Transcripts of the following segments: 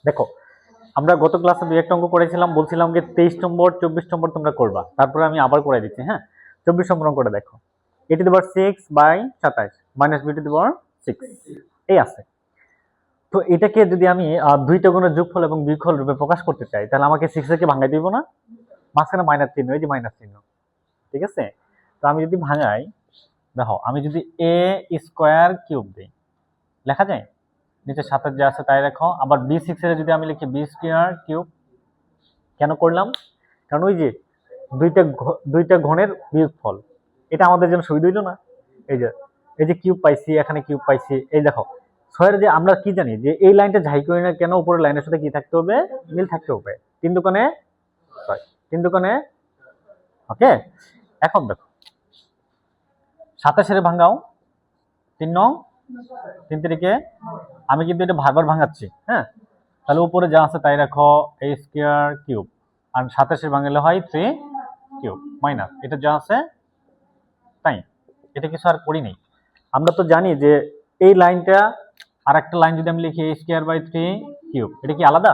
দেখো আমরা গত ক্লাসে দুই একটা অঙ্ক করেছিলাম, বলছিলাম যে 23 নম্বর 24 নম্বর তোমরা করবা, তারপরে আমি আবার করে দিচ্ছি। হ্যাঁ, 24 নম্বর অঙ্কটা দেখো, a⁻6/27 মাইনাস b⁻6 এই আছে। তো এটাকে যদি আমি দুইটা গুণের যোগফল এবং বিয়োগফল রূপে প্রকাশ করতে চাই, তাহলে আমাকে 6 এর কে ভাঙাই দিব না, মাঝখানে মাইনাস চিহ্ন, এই যে মাইনাস চিহ্ন, ঠিক আছে। তো আমি যদি ভাঙাই, দেখো আমি যদি a² দিই, লেখা যায় নিচে 7 যা আছে তাই রাখো। আবার b6 এর যদি আমি লিখি b²3, কেন করলাম? কারণ ওই যে দুইটা ঘনের বিয়োগফল, এটা আমাদের জন্য সুবিধা হইল না। এই যে কিউব পাইছি, এখানে কিউব পাইছি। এই দেখো 6 এর যে আমরা কি জানি যে এই লাইনটা যাই করি না কেন উপরের লাইনের সাথে কি থাকতে হবে, মিল থাকতে হবে। 3 দুগুণে 6, 3 দুগুণে, ওকে। এখন দেখো 27 এর ভাঙাও 3 নং 3 তারিখে, আমি কিন্তু এটা ভাগর ভাঙাচ্ছি। হ্যাঁ, তাহলে উপরে যা আছে তাই রাখো, a²3, আর 27 ভাঙলে হয় 3³ মাইনাস এটা যা আছে তাই। এটা কিছু আর করি নেই। আমরা তো জানি যে এই লাইনটা আর একটা লাইন যদি আমি লিখি a²3³, এটা কি আলাদা?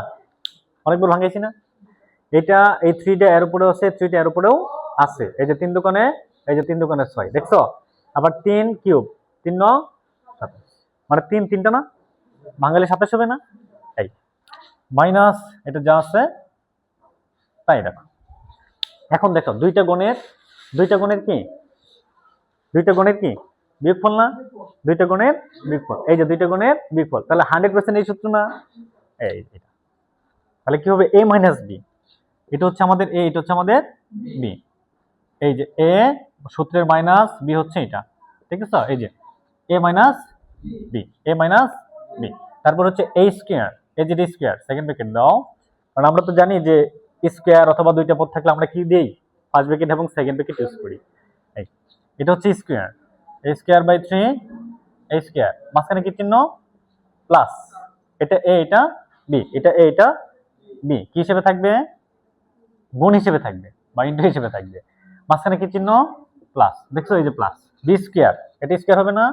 অনেকবার ভাঙাইছি না? এটা এই 3টা এর উপরেও আছে, 3টা এর উপরেও আছে। এই যে 3 দুগুণে, এই যে 3 দুগুণে 6, দেখছো? আবার 3³ 3 9 27, মানে 3টা না, ভাঙালে 27 হবে না? এই মাইনাস এটা যা আছে তাই রাখো। এখন দেখো দুইটা গুণের কি, দুইটা গুণের কি বিয়োগফল না, দুইটা গুণের বিয়োগফল। এই যে দুইটা গুণের বিয়োগফল, তাহলে 100% এই সূত্র না, এই এটা। তাহলে কি হবে, a মাইনাস b, এটা হচ্ছে আমাদের a, এটা হচ্ছে আমাদের b। এই যে a সূত্রের মাইনাস b হচ্ছে এটা, ঠিক আছে। এই যে a minus b, a minus b, তারপর হচ্ছে a², এই যে d², সেকেন্ড ব্র্যাকেট দাও। কারণ আমরা তো জানি যে স্কয়ার অথবা দুইটা পদ থাকলে আমরা কি দেই, ফার্স্ট ব্র্যাকেট এবং সেকেন্ড ব্র্যাকেট ইউজ করি। এই এটা হচ্ছে স্কয়ার, a²/3, a², মাঝখানে কি চিহ্ন, প্লাস। এটা a, এটা b, এটা a, এটা b, কি হিসেবে থাকবে, গুণ হিসেবে থাকবে বা ইনটু হিসেবে থাকবে। মাঝখানে কি চিহ্ন, প্লাস, দেখছো এই যে প্লাস b², এটা স্কয়ার হবে না,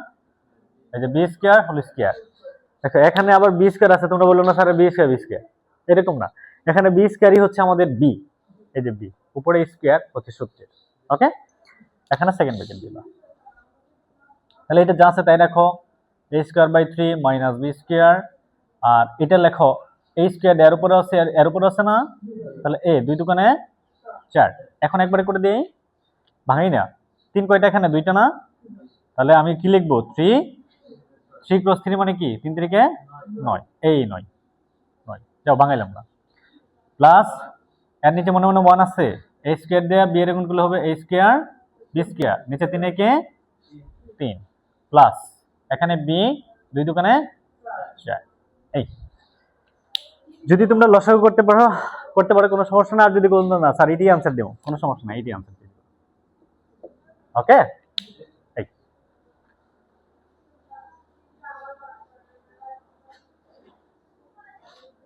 এই যে b²² দেখো এখানে আবার b² আছে, তোমরা বললো না স্যার b², এরকম না, এখানে b²ই হচ্ছে আমাদের b, এই যে b, উপরে স্কয়ার হচ্ছে সূত্রের, ওকে। এখানে সেকেন্ড ব্র্যাকেট দিবা, তাহলে এটা যা আছে তাই রাখো, a²/3 মাইনাস b², আর এটা লেখো a² এর উপরে আছে, এর উপরে আছে না, তাহলে a 2 দুগুণে 4। এখন একবারে করে দেই, ভাঙাই না, 3 কয়টা এখানে, দুইটা না, তাহলে আমি কি লিখবো, 3 × 3 মানে কি, 3 তারিখে 9, এই 9 যাও ভাঙাইলাম না, প্লাস এর নিচে মনে মনে 1 আছে, a² দেয়া b এর গুণগুলো হবে a² b², নিচে 3 একে 3, প্লাস এখানে b 2 দুগুণে 4। এই যদি তোমরা লসাগু করতে পারো কোনো সমস্যা না, আর যদি বলতো না স্যার এটাই आंसर দেব, কোনো সমস্যা নাই, এটাই आंसर দেব, ওকে।